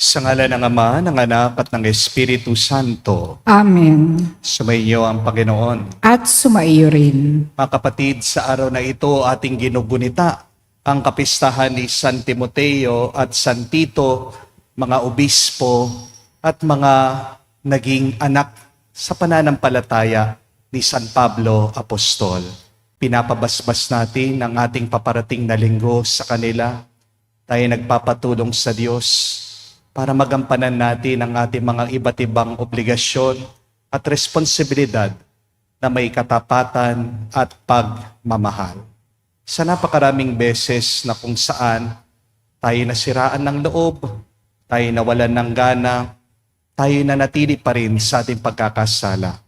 Sa ngalan ng Ama, ng Anak at ng Espiritu Santo, Amen. sumainyo ang Panginoon. At sumaiyo rin. Mga kapatid, sa araw na ito ating ginugunita ang kapistahan ni San Timoteo at San Tito, mga obispo at mga naging anak sa pananampalataya ni San Pablo Apostol. Pinapabasbas natin ang ating paparating na linggo sa kanila. Tayo nagpapatulong sa Diyos para magampanan natin ang ating mga iba't ibang obligasyon at responsibilidad na may katapatan at pagmamahal. Sa napakaraming beses na kung saan tayo nasiraan ng loob, tayo nawalan ng gana, tayo nanatili pa rin sa ating pagkakasala.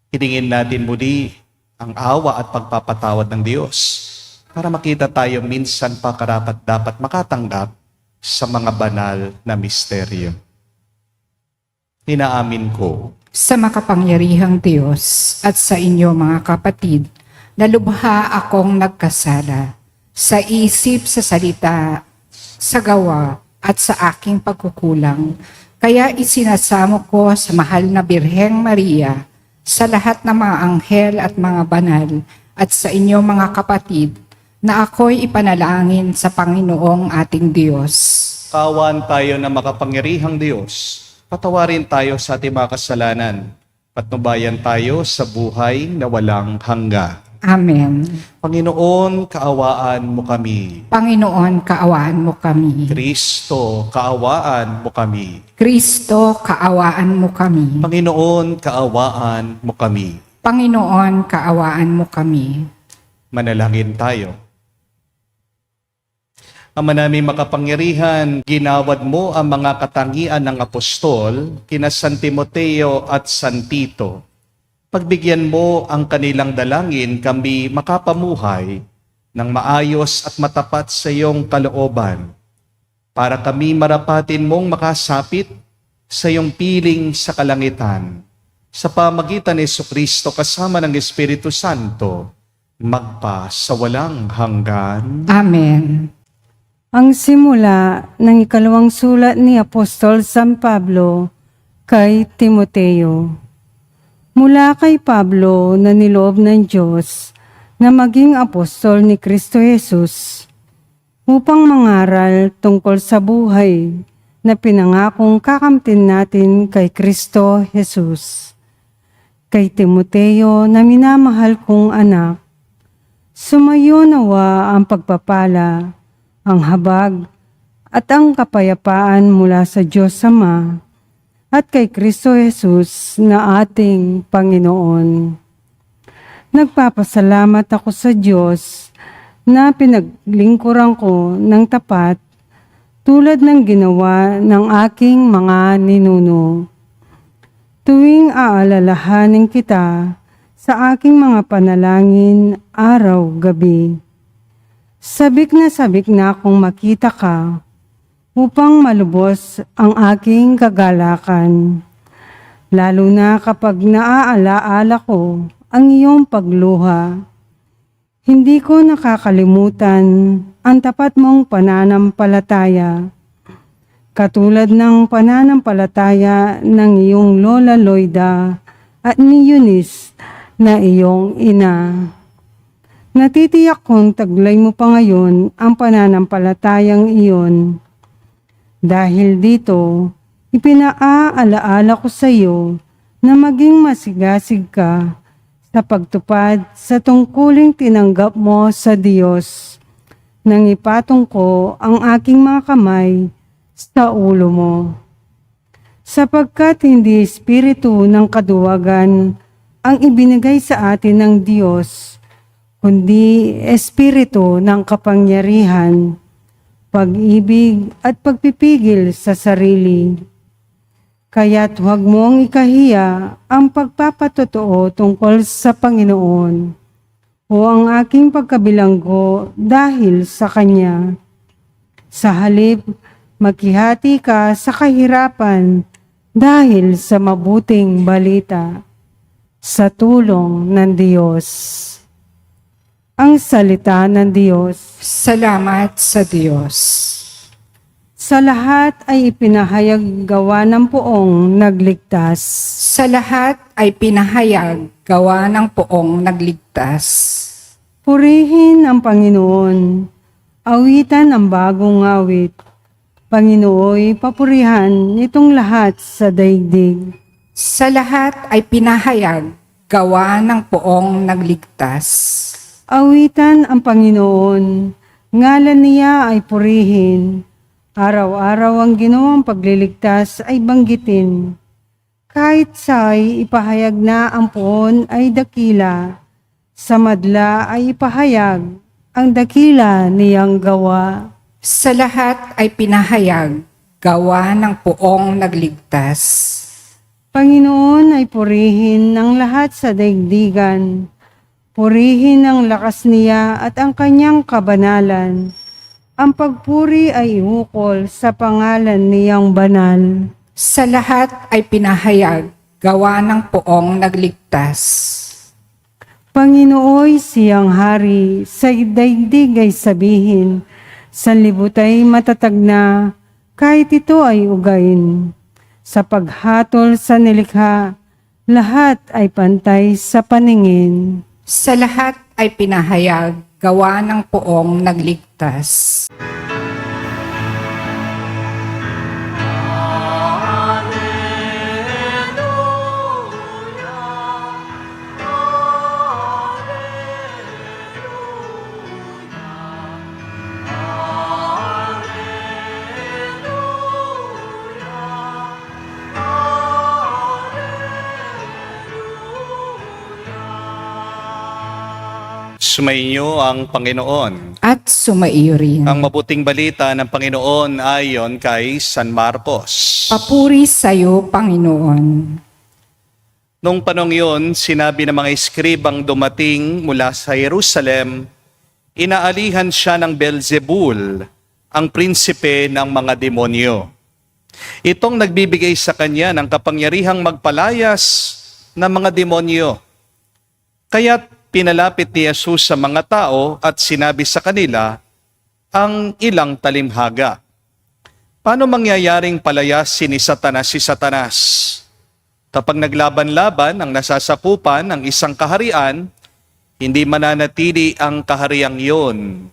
Hilingin natin muli ang awa at pagpapatawad ng Diyos para makita tayo minsan pa karapat-dapat makatanggap sa mga banal na misteryo. Inaamin ko Sa makapangyarihang Diyos at sa inyo mga kapatid, na lubha akong nagkasala sa isip, sa salita, sa gawa at sa aking pagkukulang. Kaya isinasamo ko sa mahal na Birheng Maria, sa lahat ng mga anghel at mga banal, at sa inyo mga kapatid, na ako'y ipanalangin sa Panginoong ating Diyos. kawan tayo na makapangyarihang Diyos. Patawarin tayo sa ating mga kasalanan. Patnubayan tayo sa buhay na walang hanggan. Amen. Panginoon, kaawaan mo kami. Panginoon, kaawaan mo kami. Kristo, kaawaan mo kami. Kristo, kaawaan mo kami. Panginoon, kaawaan mo kami. Panginoon, kaawaan mo kami. Manalangin tayo. Ama namin makapangyarihan, ginawad mo ang mga katangian ng apostol, kina San Timoteo at San Tito. Pagbigyan mo ang kanilang dalangin, kami makapamuhay ng maayos at matapat sa iyong kalooban, para kami marapatin mong makasapit sa iyong piling sa kalangitan. Sa pamagitan ni Jesucristo kasama ng Espiritu Santo, magpa sa walang hanggan. Amen. Ang simula ng ikalawang sulat ni Apostol San Pablo kay Timoteo. Mula kay Pablo na niloob ng Diyos na maging apostol ni Kristo Jesus upang mangaral tungkol sa buhay na pinangakong kakamtin natin kay Kristo Jesus. Kay Timoteo na minamahal kong anak, sumayo nawa ang pagpapala, ang habag at ang kapayapaan mula sa Diyos Ama at kay Kristo Jesus na ating Panginoon. Nagpapasalamat ako sa Diyos na pinaglingkuran ko ng tapat tulad ng ginawa ng aking mga ninuno. Tuwing aalalahanin kita sa aking mga panalangin araw-gabi. Sabik na akong makita ka upang malubos ang aking kagalakan. Lalo na kapag naaalaala ko ang iyong pagluha. Hindi ko nakakalimutan ang tapat mong pananampalataya. Katulad ng pananampalataya ng iyong Lola Loida at ni Eunice na iyong ina. Natitiyak kong taglay mo pa ngayon ang pananampalatayang iyon. Dahil dito, ipinaaalaala ko sa iyo na maging masigasig ka sa pagtupad sa tungkuling tinanggap mo sa Diyos nang ipatong ko ang aking mga kamay sa ulo mo. Sapagkat hindi espiritu ng kaduwagan ang ibinigay sa atin ng Diyos, kundi espiritu ng kapangyarihan, pag-ibig at pagpipigil sa sarili. Kaya't huwag mong ikahiya ang pagpapatotoo tungkol sa Panginoon o ang aking pagkabilanggo dahil sa Kanya. Sa halip, maghihati ka sa kahirapan dahil sa mabuting balita, sa tulong ng Diyos. Ang salita ng Diyos. Salamat sa Diyos. Sa lahat ay ipinahayag gawa ng poong nagligtas. Sa lahat ay pinahayag gawa ng poong nagligtas. Purihin ang Panginoon. Awitan ang bagong awit. Panginooy, papurihan nitong lahat sa daigdig. Sa lahat ay pinahayag gawa ng poong nagligtas. Awitan ang Panginoon. Ngalan niya ay purihin. Araw-araw ang ginawang pagliligtas ay banggitin. Kahit sa'y ipahayag na ang poon ay dakila, sa madla ay ipahayag ang dakila niyang gawa. Sa lahat ay pinahayag gawa ng poong nagligtas. Panginoon ay purihin ng lahat sa daigdigan. Purihin ang lakas niya at ang kanyang kabanalan. Ang pagpuri ay iukol sa pangalan niyang banal. Sa lahat ay pinahayag gawa ng poong nagligtas. Panginooy siyang hari, sa daigdig ay sabihin, sanlibutan ay matatag na, kahit ito ay ugain. Sa paghatol sa nilikha, lahat ay pantay sa paningin. Sa lahat ay pinahayag gawa ng poong nagligtas. Sumainyo ang Panginoon. At sumaiyo rin. Ang mabuting balita ng Panginoon ayon kay San Marcos. Papuri sa iyo, Panginoon. Nung panong yun, sinabi ng mga eskribang dumating mula sa Jerusalem, inaalihan siya ng Beelzebul, ang prinsipe ng mga demonyo. Itong nagbibigay sa kanya ng kapangyarihang magpalayas ng mga demonyo. Kaya't pinalapit ni Jesus sa mga tao at sinabi sa kanila ang ilang talimhaga. Paano mangyayaring palayasin ni Satanas si Satanas? Kapag naglaban-laban ang nasasakupan ng isang kaharian, hindi mananatili ang kahariang iyon.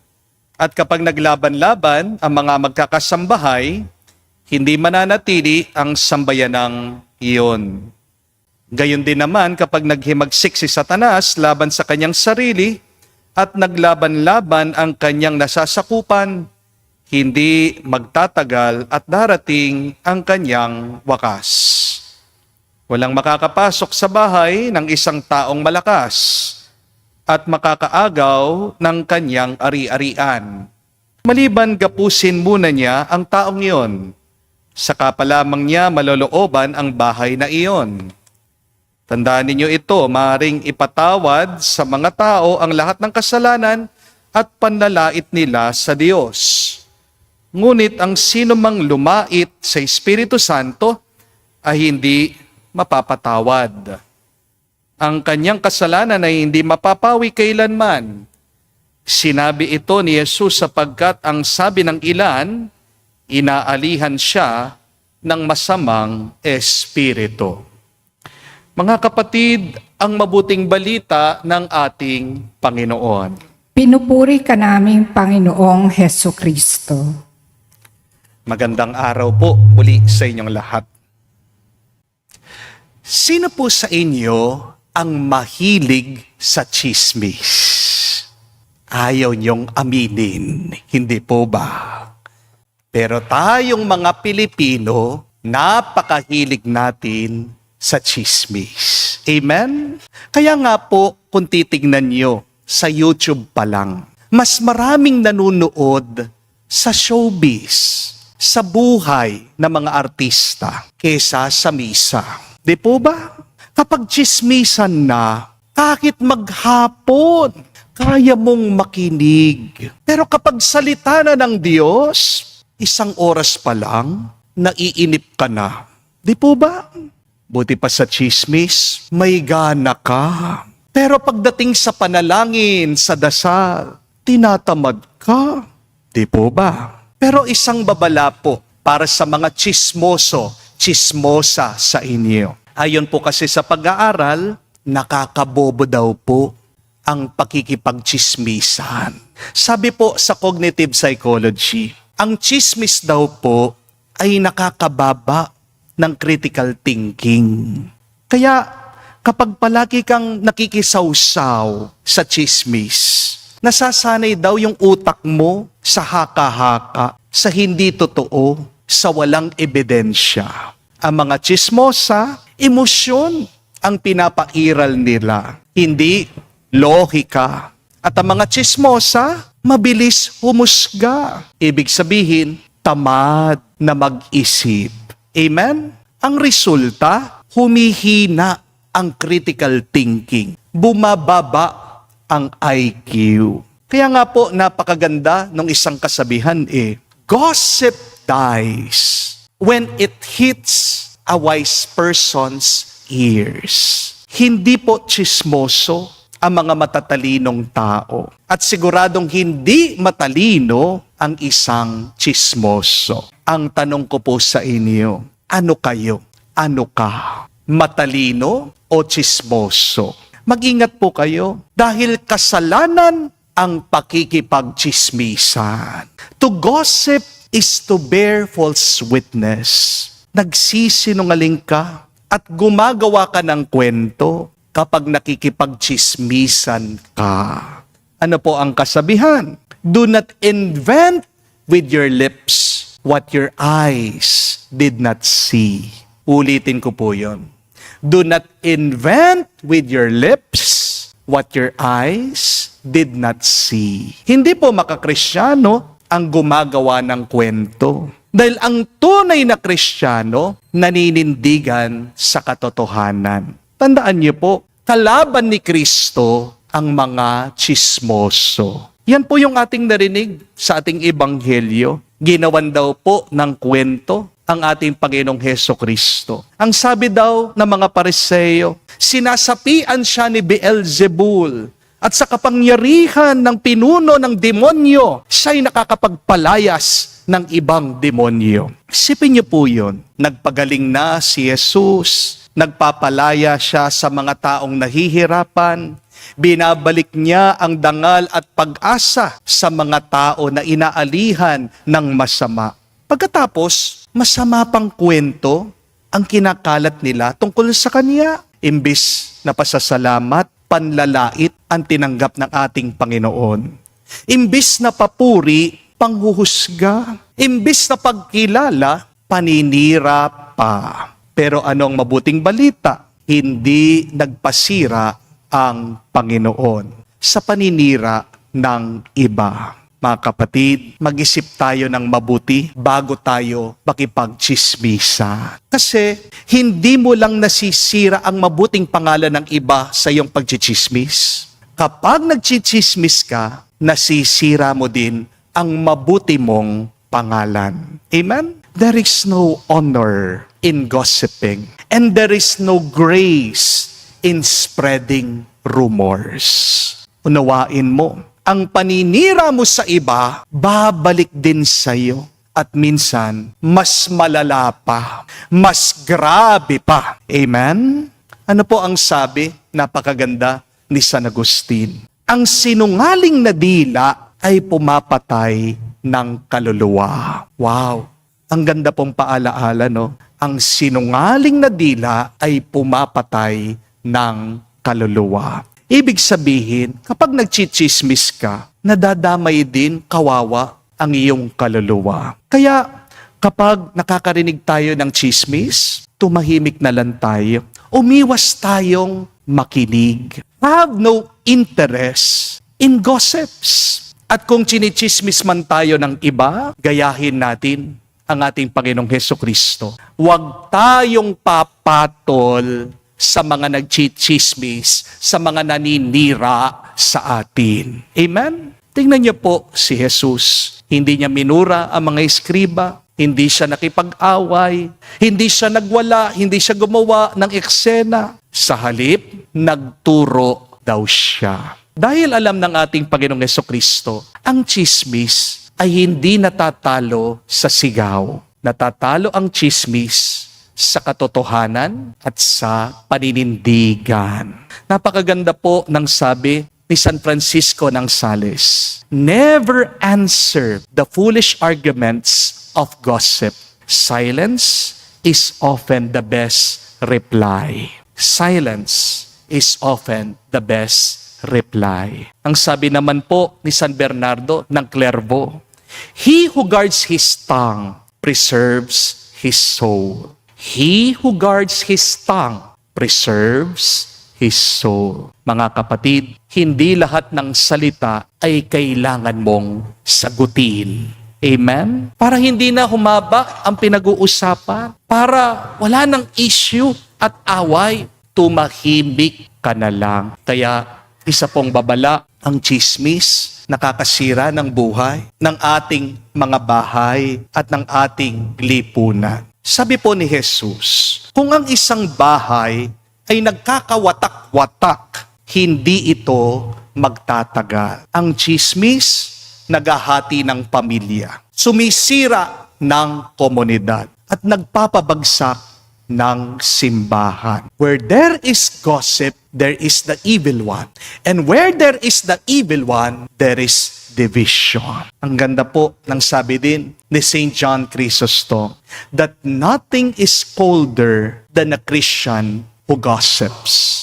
At kapag naglaban-laban ang mga magkakasambahay, hindi mananatili ang sambayanang iyon. Gayon din naman kapag naghimagsik si Satanas laban sa kanyang sarili at naglaban-laban ang kanyang nasasakupan, hindi magtatagal at darating ang kanyang wakas. Walang makakapasok sa bahay ng isang taong malakas at makakaagaw ng kanyang ari-arian. Maliban gapusin muna niya ang taong iyon, saka pa lamang niya malolooban ang bahay na iyon. Tandaan ninyo ito, maaaring ipatawad sa mga tao ang lahat ng kasalanan at panlalait nila sa Diyos. Ngunit ang sino mang lumait sa Espiritu Santo ay hindi mapapatawad. Ang kanyang kasalanan ay hindi mapapawi kailanman. Sinabi ito ni Jesus sapagkat ang sabi ng ilan, inaalihan siya ng masamang espiritu. Mga kapatid, ang mabuting balita ng ating Panginoon. Pinupuri ka namin, Panginoong Heso Kristo. Magandang araw po muli sa inyong lahat. Sino po sa inyo ang mahilig sa tsismis? Ayaw niyong aminin, hindi po ba? Pero tayong mga Pilipino, napakahilig natin sa tsismis. Amen? Kaya nga po, kung titignan nyo sa YouTube pa lang, mas maraming nanunood sa showbiz, sa buhay ng mga artista, kesa sa misa. Di po ba? Kapag tsismisan na, kahit maghapon, kaya mong makinig. Pero kapag salita na ng Diyos, isang oras pa lang, naiinip ka na. Di po ba? Buti pa sa tsismis, may gana ka. Pero pagdating sa panalangin, sa dasal, tinatamad ka. Di po ba? Pero isang babala po para sa mga chismoso, chismosa sa inyo. Ayon po kasi sa pag-aaral, nakakabobo daw po ang pakikipagchismisan. Sabi po sa cognitive psychology, ang chismis daw po ay nakakababa ng critical thinking. Kaya kapag palagi kang nakikisawsaw sa chismis, nasasanay daw yung utak mo sa haka-haka, sa hindi totoo, sa walang ebidensya. Ang mga chismosa, emosyon ang pinapairal nila, hindi lohika. At ang mga chismosa, mabilis humusga. Ibig sabihin, tamad na mag-isip. Amen? Ang resulta, humihina ang critical thinking. Bumababa ang IQ. Kaya nga po, napakaganda ng isang kasabihan gossip dies when it hits a wise person's ears. Hindi po chismoso ang mga matatalinong tao. At siguradong hindi matalino ang isang chismoso. Ang tanong ko po sa inyo, ano kayo? Ano ka? Matalino o chismoso? Mag-ingat po kayo dahil kasalanan ang pakikipagchismisan. To gossip is to bear false witness. Nagsisinungaling ka at gumagawa ka ng kwento kapag nakikipagchismisan ka. Ano po ang kasabihan? Do not invent with your lips what your eyes did not see. Ulitin ko po yon. Do not invent with your lips what your eyes did not see. Hindi po makakristyano ang gumagawa ng kwento. Dahil ang tunay na Kristiyano, naninindigan sa katotohanan. Tandaan niyo po, kalaban ni Kristo ang mga chismoso. Yan po yung ating narinig sa ating ebanghelyo. Ginawan daw po ng kwento ang ating Panginoong Hesukristo. Ang sabi daw ng mga Pariseo, sinasapian siya ni Beelzebul at sa kapangyarihan ng pinuno ng demonyo, siya'y nakakapagpalayas ng ibang demonyo. Isipin niyo po yun. Nagpagaling na si Jesus, nagpapalaya siya sa mga taong nahihirapan, binabalik niya ang dangal at pag-asa sa mga tao na inaalihan ng masama. Pagkatapos, masama pang kwento ang kinakalat nila tungkol sa Kanya. Imbis na pasasalamat, panlalait ang tinanggap ng ating Panginoon. Imbis na papuri, panghuhusga. Imbis na pagkilala, paninira pa. Pero ano ang mabuting balita? Hindi nagpasira ang Panginoon sa paninira ng iba. Mga kapatid, mag-isip tayo ng mabuti bago tayo makipagchismisa. Kasi hindi mo lang nasisira ang mabuting pangalan ng iba sa iyong pagchichismis. Kapag nagchichismis ka, nasisira mo din ang mabuti mong pangalan. Amen? There is no honor in gossiping, and there is no grace in spreading rumors. Unawain mo, ang paninira mo sa iba, babalik din sa iyo. At minsan, mas malala pa, mas grabe pa. Amen? Ano po ang sabi? Napakaganda ni San Agustin. Ang sinungaling na dila ay pumapatay ng kaluluwa. Wow! Ang ganda pong paalaala, no? Ang sinungaling na dila ay pumapatay ng kaluluwa. Ibig sabihin, kapag nagchichismis ka, nadadamay din kawawa ang iyong kaluluwa. Kaya kapag nakakarinig tayo ng chismis, tumahimik na lang tayo. Umiwas tayong makinig. Have no interest in gossips. At kung chinichismis man tayo ng iba, gayahin natin ang ating Panginoong Hesukristo. Huwag tayong papatol sa mga nagchichismis, sa mga naninira sa atin. Amen? Tingnan niyo po si Jesus. Hindi niya minura ang mga eskriba, hindi siya nakipag-away, hindi siya nagwala, hindi siya gumawa ng eksena. Sa halip, nagturo daw siya. Dahil alam ng ating Panginoong Hesukristo, ang chismis ay hindi natatalo sa sigaw. natatalo ang tsismis sa katotohanan at sa paninindigan. Napakaganda po ng sabi ni San Francisco ng Sales. Never answer the foolish arguments of gossip. Silence is often the best reply. Silence is often the best reply. Ang sabi naman po ni San Bernardo ng Clairvaux, he who guards his tongue preserves his soul. He who guards his tongue preserves his soul. Mga kapatid, hindi lahat ng salita ay kailangan mong sagutin. Amen? Para hindi na humaba ang pinag-uusapan. Para wala ng issue at away. Tumahimik ka na lang. Kaya isa pong babala ang tsismis, nakakasira ng buhay, ng ating mga bahay at ng ating lipunan. Sabi po ni Jesus, kung ang isang bahay ay nagkakawatak-watak, hindi ito magtatagal. Ang tsismis, naghahati ng pamilya, sumisira ng komunidad, at nagpapabagsak ng simbahan. Where there is gossip, there is the evil one. And where there is the evil one, there is division. Ang ganda po ng sabi din ni St. John Chrysostom, that nothing is colder than a Christian who gossips.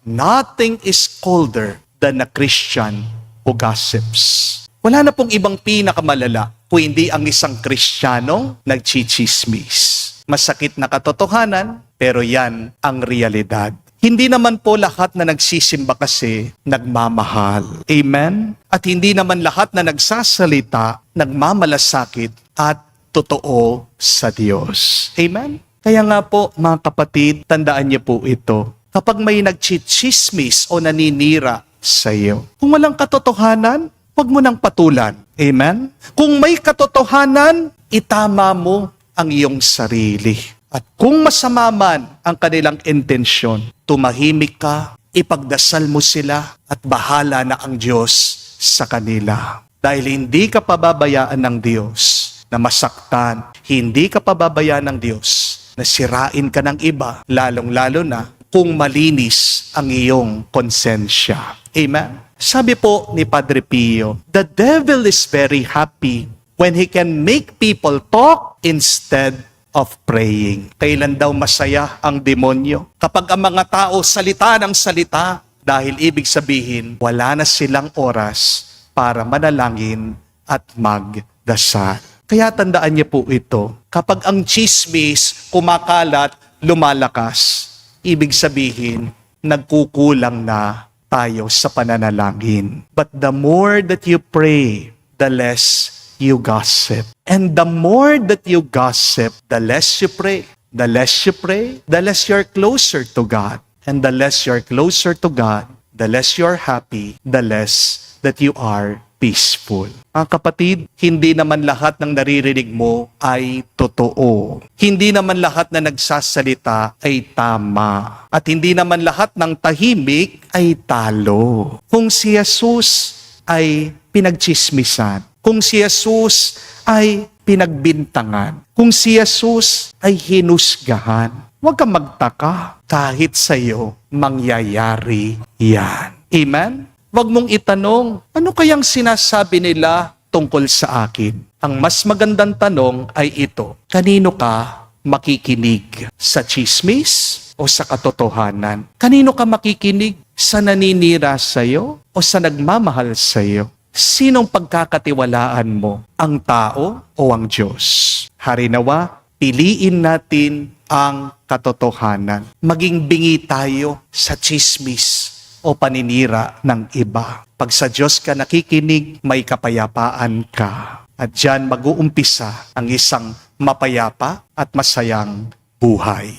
Nothing is colder than a Christian who gossips. Wala na pong ibang pinakamalala kung hindi ang isang Kristiyanong nagchichismis. Masakit na katotohanan, pero yan ang realidad. Hindi naman po lahat na nagsisimba kasi nagmamahal. Amen? At hindi naman lahat na nagsasalita, nagmamalasakit at totoo sa Diyos. Amen? Kaya nga po, mga kapatid, tandaan niyo po ito. Kapag may nagchichismis o naninira sa iyo, kung walang katotohanan, huwag mo nang patulan. Amen? Kung may katotohanan, itama mo ang iyong sarili. At kung masama man ang kanilang intensyon, tumahimik ka, ipagdasal mo sila, at bahala na ang Diyos sa kanila. Dahil hindi ka pababayaan ng Diyos na masaktan, hindi ka pababayaan ng Diyos na sirain ka ng iba, lalong-lalo na kung malinis ang iyong konsensya. Amen? Sabi po ni Padre Pio, the devil is very happy when he can make people talk instead of praying. Kailan daw masaya ang demonyo? Kapag ang mga tao salita ng salita, dahil ibig sabihin, wala na silang oras para manalangin at magdasal. Kaya tandaan niyo po ito, kapag ang tsismis kumakalat, lumalakas, ibig sabihin, nagkukulang na tayo sa pananalangin. But the more that you pray, the less you gossip. And the more that you gossip, the less you pray. The less you pray, the less you're closer to God. And the less you're closer to God, the less you're happy, the less that you are peaceful. Mga kapatid, hindi naman lahat ng naririnig mo ay totoo. Hindi naman lahat na nagsasalita ay tama. At hindi naman lahat ng tahimik ay talo. Kung si Jesus ay pinagtsismisan, kung si Jesus ay pinagbintangan, kung si Jesus ay hinusgahan, huwag kang magtaka kahit sa'yo mangyayari yan. Amen? Huwag mong itanong, ano kayang sinasabi nila tungkol sa akin? Ang mas magandang tanong ay ito, kanino ka makikinig? Sa chismis o sa katotohanan? Kanino ka makikinig? Sa naninira sa'yo o sa nagmamahal sa'yo? Sinong pagkakatiwalaan mo? Ang tao o ang Diyos? Harinawa, piliin natin ang katotohanan. Maging bingi tayo sa chismis o paninira ng iba. Pag sa Diyos ka nakikinig, may kapayapaan ka. At diyan mag-uumpisa ang isang mapayapa at masayang buhay.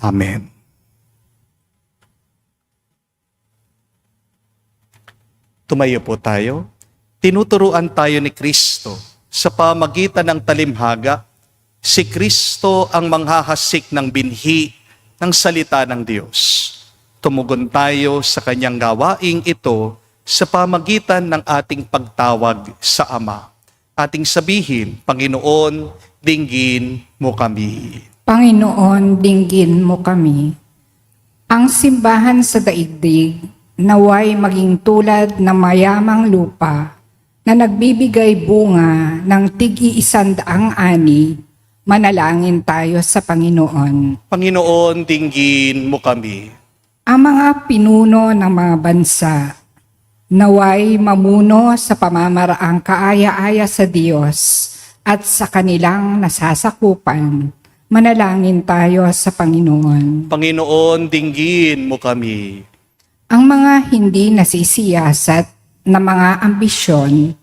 Amen. Tumayo po tayo. Tinuturuan tayo ni Kristo sa pamagitan ng talimhaga. Si Kristo ang manghahasik ng binhi ng salita ng Diyos. Tumugon tayo sa kanyang gawaing ito sa pamagitan ng ating pagtawag sa Ama. ating sabihin, Panginoon, dinggin mo kami. Panginoon, dinggin mo kami. Ang simbahan sa daigdig, naway maging tulad ng mayamang lupa na nagbibigay bunga ng tig-100 ani. Manalangin tayo sa Panginoon. Panginoon, dinggin mo kami. Ang mga pinuno ng mga bansa, naway mamuno sa pamamaraang kaaya-aya sa Diyos at sa kanilang nasasakupan. Manalangin tayo sa Panginoon. Panginoon, dinggin mo kami. Ang mga hindi nasisiyasat na mga ambisyon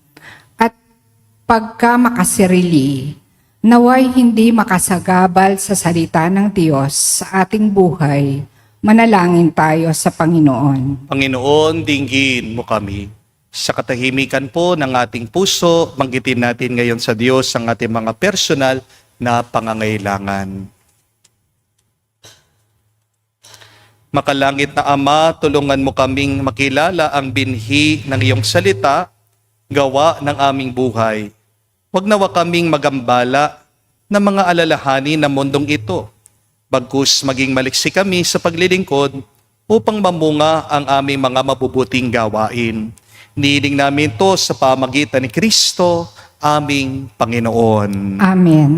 at pagkamakasarili, naway hindi makasagabal sa salita ng Diyos sa ating buhay. Manalangin tayo sa Panginoon. Panginoon, dinggin mo kami. Sa katahimikan po ng ating puso, banggitin natin ngayon sa Diyos ang ating mga personal na pangangailangan. Makalangit na Ama, tulungan mo kaming makilala ang binhi ng iyong salita, gawa ng aming buhay. Huwag nawa kaming magambala ng mga alalahanin ng mundong ito. Bagkus maging maliksi kami sa paglilingkod upang mamunga ang aming mga mabubuting gawain. Niling namin to sa pamagitan ni Kristo, aming Panginoon. Amen.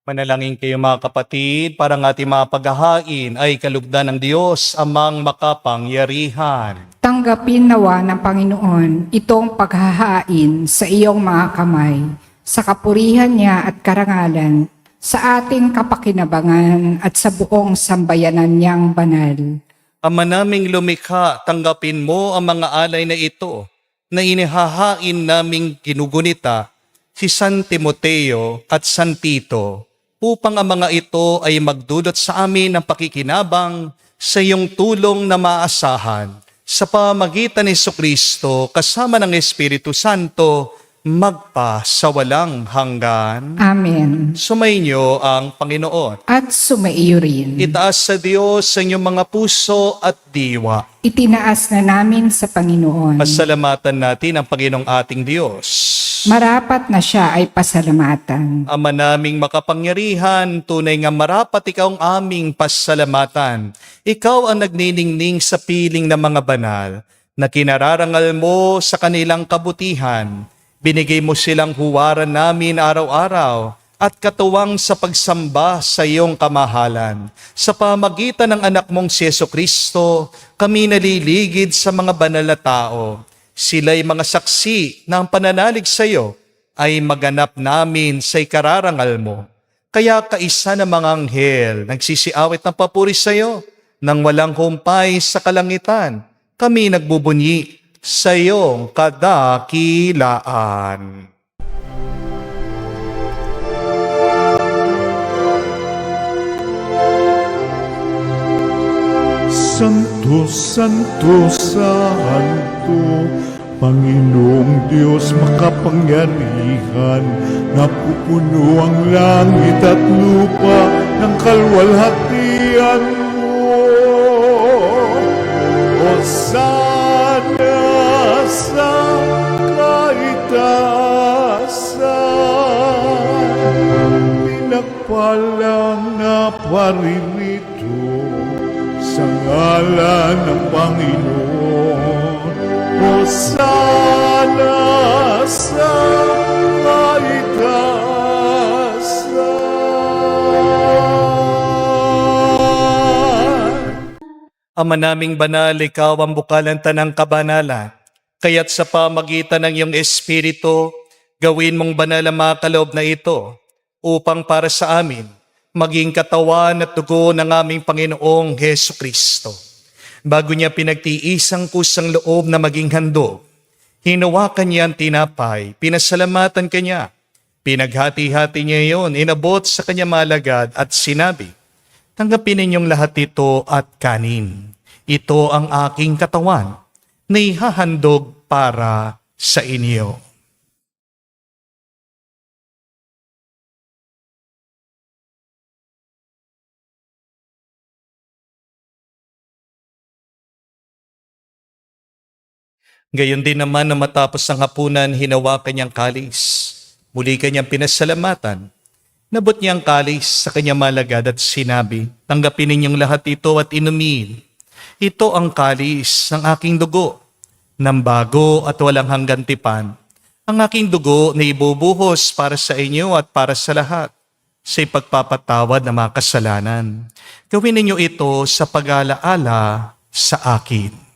Manalangin kayo mga kapatid, para ang ating mga paghahain ay kalugdan ng Diyos, amang makapangyarihan. Tanggapin nawa ng Panginoon itong paghahain sa iyong mga kamay, sa kapurihan niya at karangalan, sa ating kapakinabangan at sa buong sambayanan niyang banal. Ama naming lumikha, tanggapin mo ang mga alay na ito, na inihahain naming ginugunita, si San Timoteo at San Tito, upang ang mga ito ay magdulot sa amin ng pakikinabang sa iyong tulong na maasahan. Sa pamagitan ni Jesucristo, kasama ng Espiritu Santo, magpa sa walang hanggan. Amen. Sumainyo ang Panginoon. At sumaiyo rin. Itaas sa Diyos sa inyong mga puso at diwa. Itinaas na namin sa Panginoon. Pasalamatan natin ang Panginoong ating Diyos. Marapat na siya ay pasalamatan. Ama naming makapangyarihan, tunay nga marapat ikaw ang aming pasalamatan. Ikaw ang nagniningning sa piling ng mga banal, na kinararangal mo sa kanilang kabutihan. Binigay mo silang huwaran namin araw-araw at katuwang sa pagsamba sa iyong kamahalan. Sa pamagitan ng anak mong si Jesucristo, kami naliligid sa mga banal na tao. Sila'y mga saksi na ang pananalig sa iyo ay maganap namin sa ikararangal mo. Kaya kaisa ng mga anghel nagsisiawit ng papuri sa iyo, nang walang humpay sa kalangitan, kami nagbubunyi sa iyong kadakilaan. Santo, Santo, Santo, Panginoong Diyos makapangyarihan, napupuno ang langit at lupa ng kalwalhatian mo. Hosana sa kaitaasan, pinagpalang na paririto sa ngalan ng Panginoon. Hosana sa kaligtasan. Ama naming banal, ikaw ang bukalan tanang kabanalan. Kaya't sa pamagitan ng iyong Espiritu, gawin mong banal ang mga kaloob na ito upang para sa amin maging katawan at dugo ng aming Panginoong Heso Kristo. Bago niya pinagtiisang kusang loob na maging handog, hinawakan niya ang tinapay, pinasalamatan kanya, pinaghati-hati niya iyon, inabot sa kanya malagad at sinabi, "Tanggapin ninyong lahat ito at kanin. Ito ang aking katawan na ihahandog para sa inyo." Gayon din naman na matapos ang hapunan, hinawakan niyang kalis. Muli kanyang pinasalamatan. Nabot niya ang kalis sa kanyang malagad at sinabi, "Tanggapin ninyong lahat ito at inumin. Ito ang kalis ng aking dugo, ng bago at walang hanggan tipan. Ang aking dugo na ibubuhos para sa inyo at para sa lahat, sa ipagpapatawad ng mga kasalanan. Gawin ninyo ito sa pag-alaala sa akin."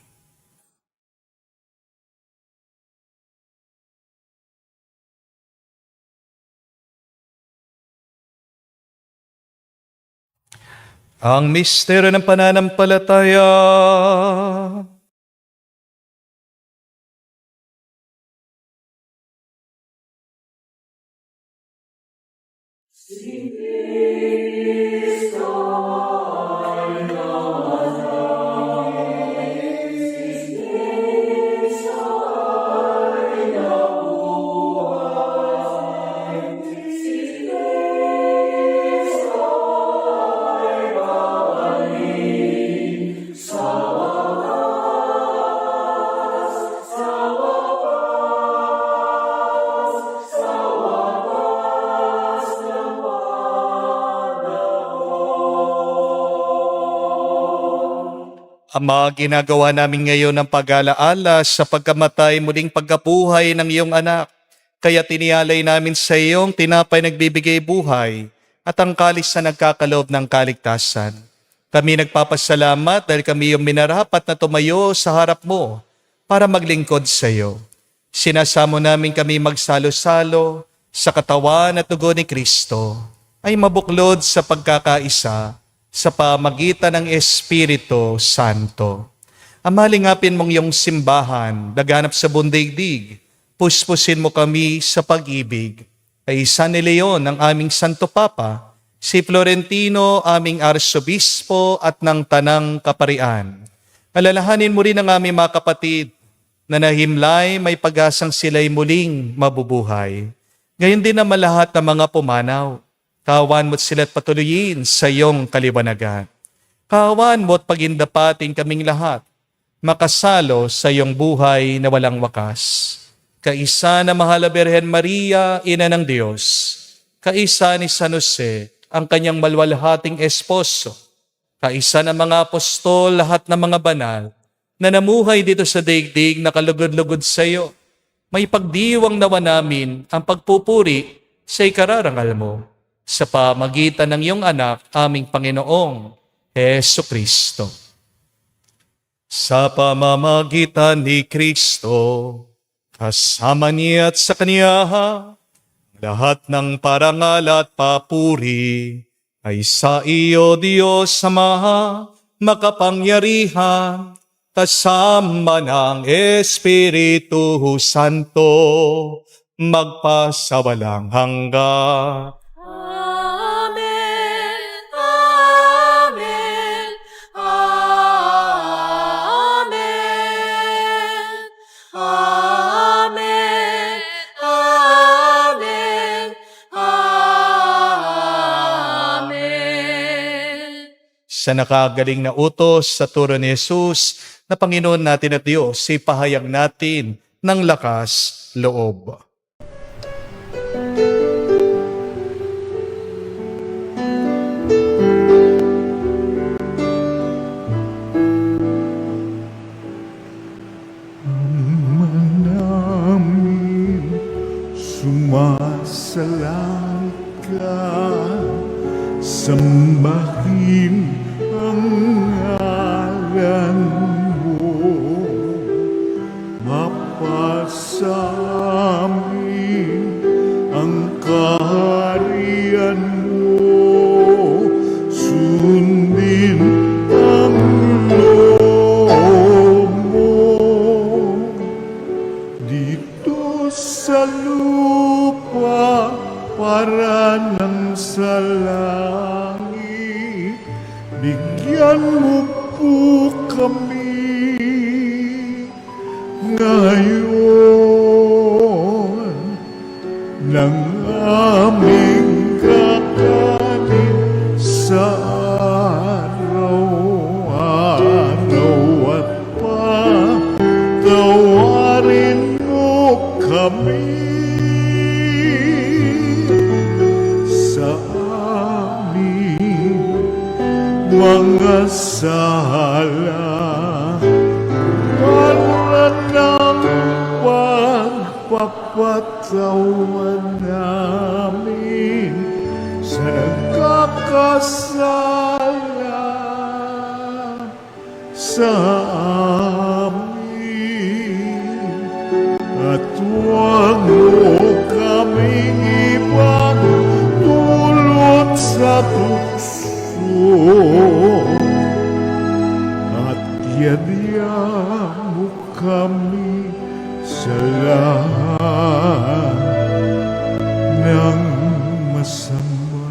Ang misteryo ng pananampalataya. Ama, ginagawa namin ngayon ang pag-alaala sa pagkamatay muling pagkabuhay ng iyong anak. Kaya tinialay namin sa iyong tinapay nagbibigay buhay at ang kalis na nagkakaloob ng kaligtasan. Kami nagpapasalamat dahil kami iyong minarapat na tumayo sa harap mo para maglingkod sa iyo. Sinasamo namin kami magsalo-salo sa katawan at dugo ni Kristo ay mabuklod sa pagkakaisa sa pamagitan ng Espiritu Santo. Amalingapin mong iyong simbahan, laganap sa bundaigdig, puspusin mo kami sa pag-ibig. Kay San Leon, ang aming Santo Papa, si Florentino, aming Arsobispo at ng Tanang Kaparian. Alalahanin mo rin ang aming mga kapatid na nahimlay, may pag-asang sila'y muling mabubuhay. Gayon din naman lahat ng mga pumanaw. Kawan mo't sila't patuloyin sa iyong kaliwanagan. Kawan mo't pagindapating kaming lahat, makasalo sa iyong buhay na walang wakas. Kaisa na mahal na Birhen Maria, Ina ng Diyos, kaisa ni San Jose, ang kanyang malwalhating esposo, kaisa ng mga apostol, lahat ng mga banal, na namuhay dito sa daigdig na kalugod-lugod sa iyo. May pagdiwang nawa namin ang pagpupuri sa ikararangal mo, sa pamagitan ng iyong anak, aming Panginoong Heso Kristo. Sa pamamagitan ni Kristo, kasama niya at sa Kanya, lahat ng parangal at papuri ay sa iyo, Diyos Ama, makapangyarihan, kasama ng Espiritu Santo, magpasawalang hanggan. Sa nakagaling na utos sa turo ni Jesus na Panginoon natin at Diyos, ipahayag natin ng lakas loob. Ama namin, sumasalangit bigyan mo po kami ngayon ng aming kakanin sa araw-araw at patawarin mo kami sa aming mga sala para ng pagpapatawan namin sa nagkakasala sa amin. At huwag mo kaming ibang dulot sa tukso at yadya mo kami sa lahat ng masama.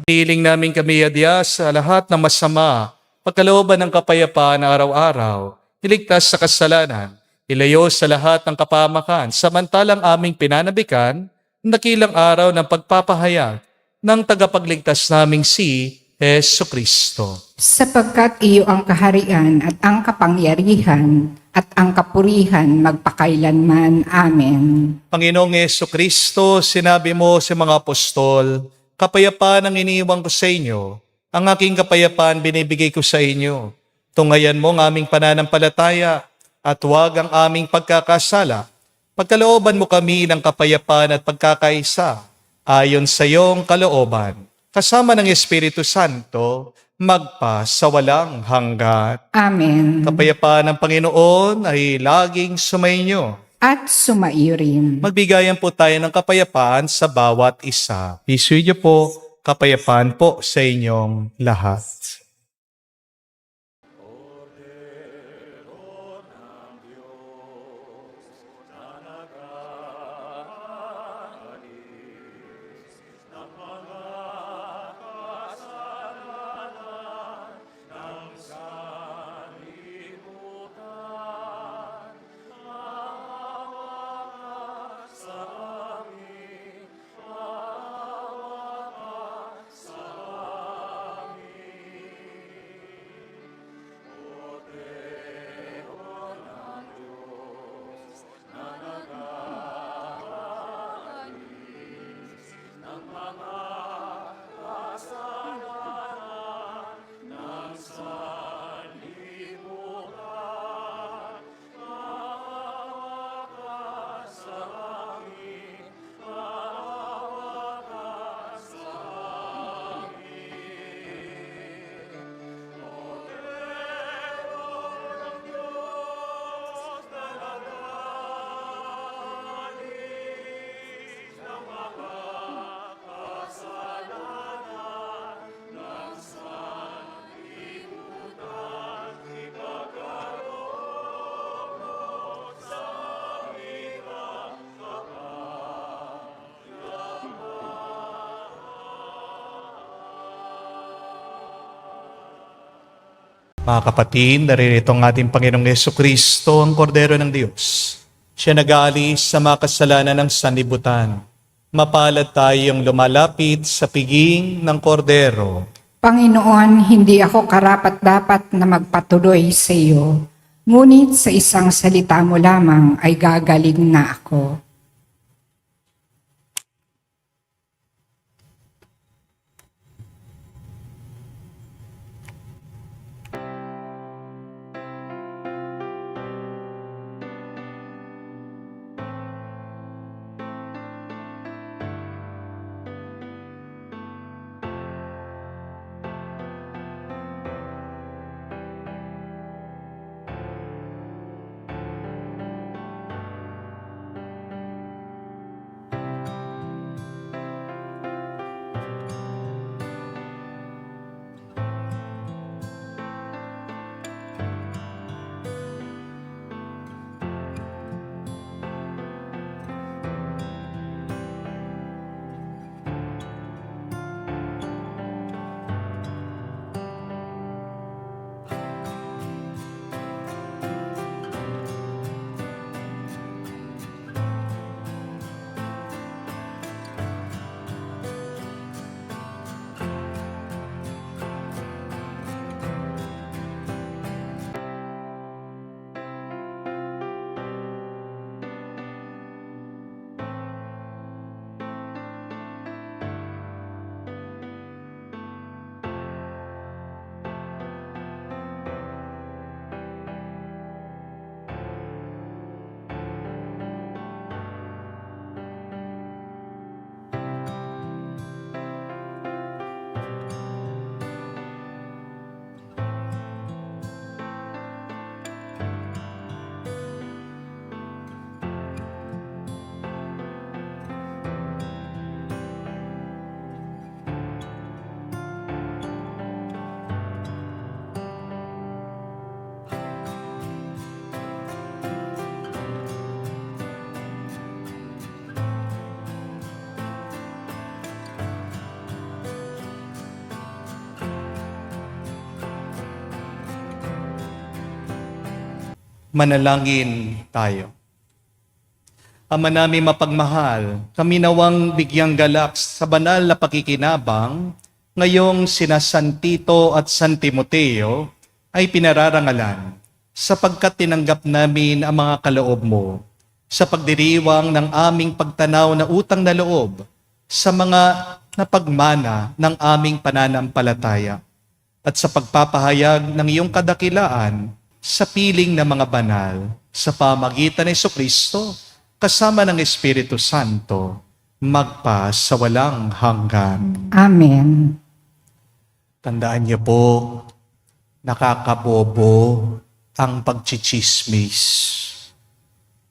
Hiling namin kami, Adya, sa lahat ng masama, pagkalooban ng kapayapaan na araw-araw, iligtas sa kasalanan, ilayo sa lahat ng kapamakan, samantalang aming pinanabikan, nakilang araw ng pagpapahayag ng tagapagligtas naming si Hesu Kristo. Sapagkat iyo ang kaharian at ang kapangyarihan at ang kapurihan magpakailanman. Amen. Panginoong Hesu Kristo, sinabi mo sa mga apostol, kapayapaan ang iniiwan ko sa inyo, ang aking kapayapaan binibigay ko sa inyo. Tungayan mo ang aming pananampalataya at huwag ang aming pagkakasala. Pagkalooban mo kami ng kapayapaan at pagkakaisa ayon sa iyong kalooban. Kasama ng Espiritu Santo, magpa sa walang hanggan. Amen. Kapayapaan ng Panginoon ay laging sumainyo. At sumaiyo rin. Magbigayan po tayo ng kapayapaan sa bawat isa. Isuyo po, kapayapaan po sa inyong lahat. Mga kapatid, naririto ang ating Panginoong Jesucristo, ang Kordero ng Diyos. Siya nag-aalis sa mga kasalanan ng sanlibutan. Mapalad tayong lumalapit sa piging ng Kordero. Panginoon, hindi ako karapat-dapat na magpatuloy sa iyo, ngunit sa isang salita mo lamang ay gagaling na ako. Manalangin tayo. Ama namin mapagmahal, kami nawang bigyang galak sa banal na pakikinabang ngayong sina San Tito at San Timoteo ay pinararangalan sapagkat tinanggap namin ang mga kaloob mo sa pagdiriwang ng aming pagtanaw na utang na loob sa mga napagmana ng aming pananampalataya at sa pagpapahayag ng iyong kadakilaan sa piling ng mga banal sa pamagitan ng Jesucristo kasama ng Espiritu Santo, magpa sa walang hanggan. Amen. Tandaan niyo po, nakakabobo ang pagchichismis.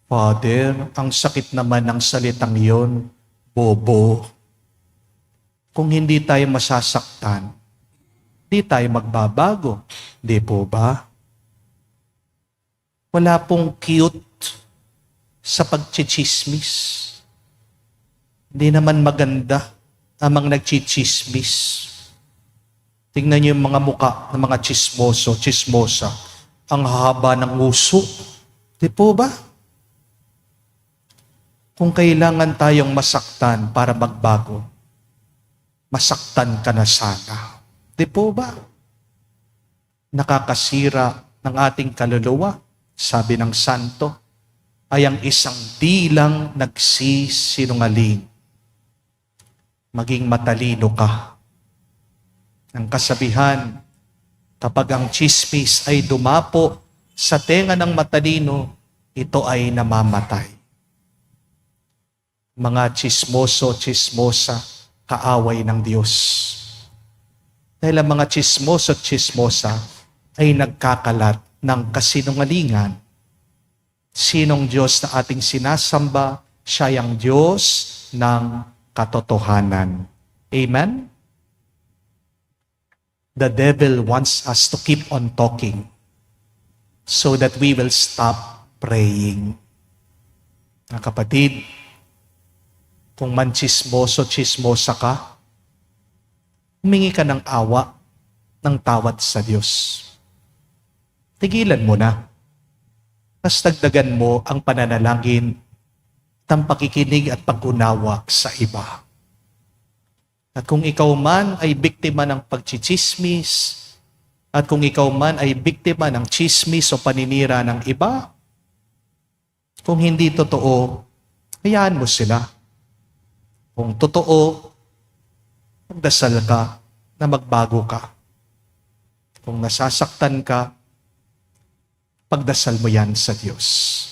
Father, ang sakit naman ng salitang yon, bobo. Kung hindi tayo masasaktan, di tayo magbabago. Di po ba? Wala pong cute sa pagchichismis. Hindi naman maganda ang mga nagchichismis. Tingnan niyo yung mga muka ng mga chismoso, chismosa. Ang haba ng uso. Di po ba? Kung kailangan tayong masaktan para magbago, masaktan ka na sana. Di po ba? Nakakasira ng ating kaluluwa, sabi ng santo, ay ang isang dilang nagsisinungaling. Maging matalino ka. Ang kasabihan, kapag ang chismis ay dumapo sa tenga ng matalino, ito ay namamatay. Mga chismoso, chismosa, kaaway ng Diyos. Dahil ang mga chismoso at chismosa ay nagkakalat ng kasinungalingan. Sinong Diyos na ating sinasamba? Siya ang Diyos ng katotohanan. Amen? The devil wants us to keep on talking so that we will stop praying. Mga kapatid, kung manchismoso, chismosa ka, humingi ka ng awa, ng tawad sa Diyos. Tigilan mo na. Mas dagdagan mo ang pananalangin at pakikinig at pag-unawa sa iba. At kung ikaw man ay biktima ng pagchichismis, at kung ikaw man ay biktima ng chismis o paninira ng iba, kung hindi totoo, hayaan mo sila. Kung totoo, magdasal ka na magbago ka. Kung nasasaktan ka, pagdasal mo yan sa Diyos.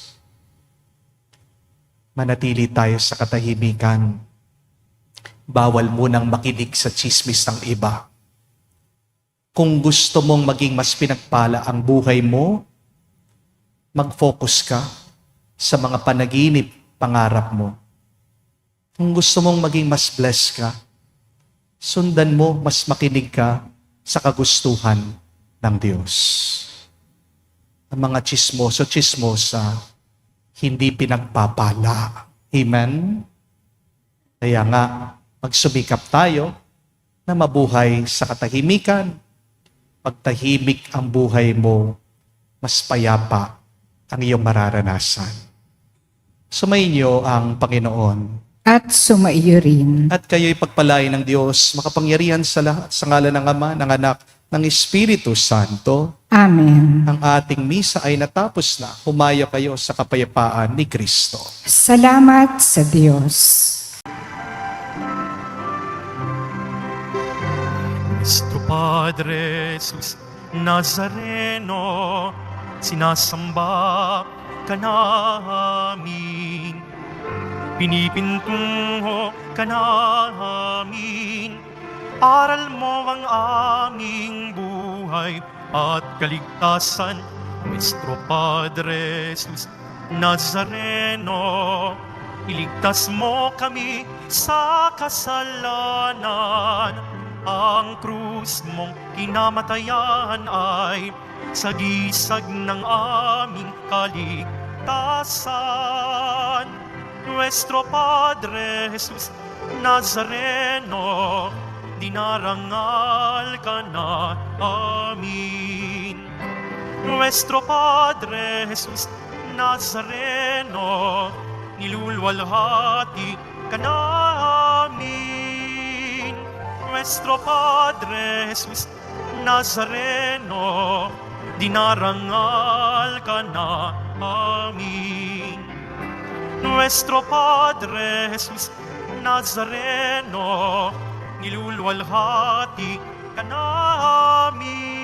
Manatili tayo sa katahimikan. Bawal munang makinig sa chismis ng iba. Kung gusto mong maging mas pinagpala ang buhay mo, mag-focus ka sa mga panaginip, pangarap mo. Kung gusto mong maging mas blessed ka, sundan mo, mas makinig ka sa kagustuhan ng Diyos. Ang mga chismoso, chismosa, hindi pinagpapala. Amen? Kaya nga, magsumikap tayo na mabuhay sa katahimikan. Pagtahimik ang buhay mo, mas payapa ang iyong mararanasan. Sumainyo ang Panginoon. At sumaiyo rin. At kayo'y pagpalain ng Diyos, makapangyarihan sa lahat, sa ngalan ng Ama, ng Anak, ng Espiritu Santo. Amen. Ang ating misa ay natapos na. Humayo kayo sa kapayapaan ni Kristo. Salamat sa Diyos. Nuestro Padre Jesus Nazareno, sinasamba ka namin. Pinipintungo ka namin. Aral mo ang aming buhay at kaligtasan. Nuestro Padre Jesus Nazareno, iligtas mo kami sa kasalanan. Ang krus mong kinamatayan ay sagisag ng aming kaligtasan. Nuestro Padre Jesus Nazareno, dinarangal ka na amin. Nuestro Padre Jesus Nazareno, nilulwalhati ka namin. Nuestro Padre Jesus Nazareno, dinarangal ka namin. Nuestro Padre Jesus Nazareno, nilulwalhati ka namin.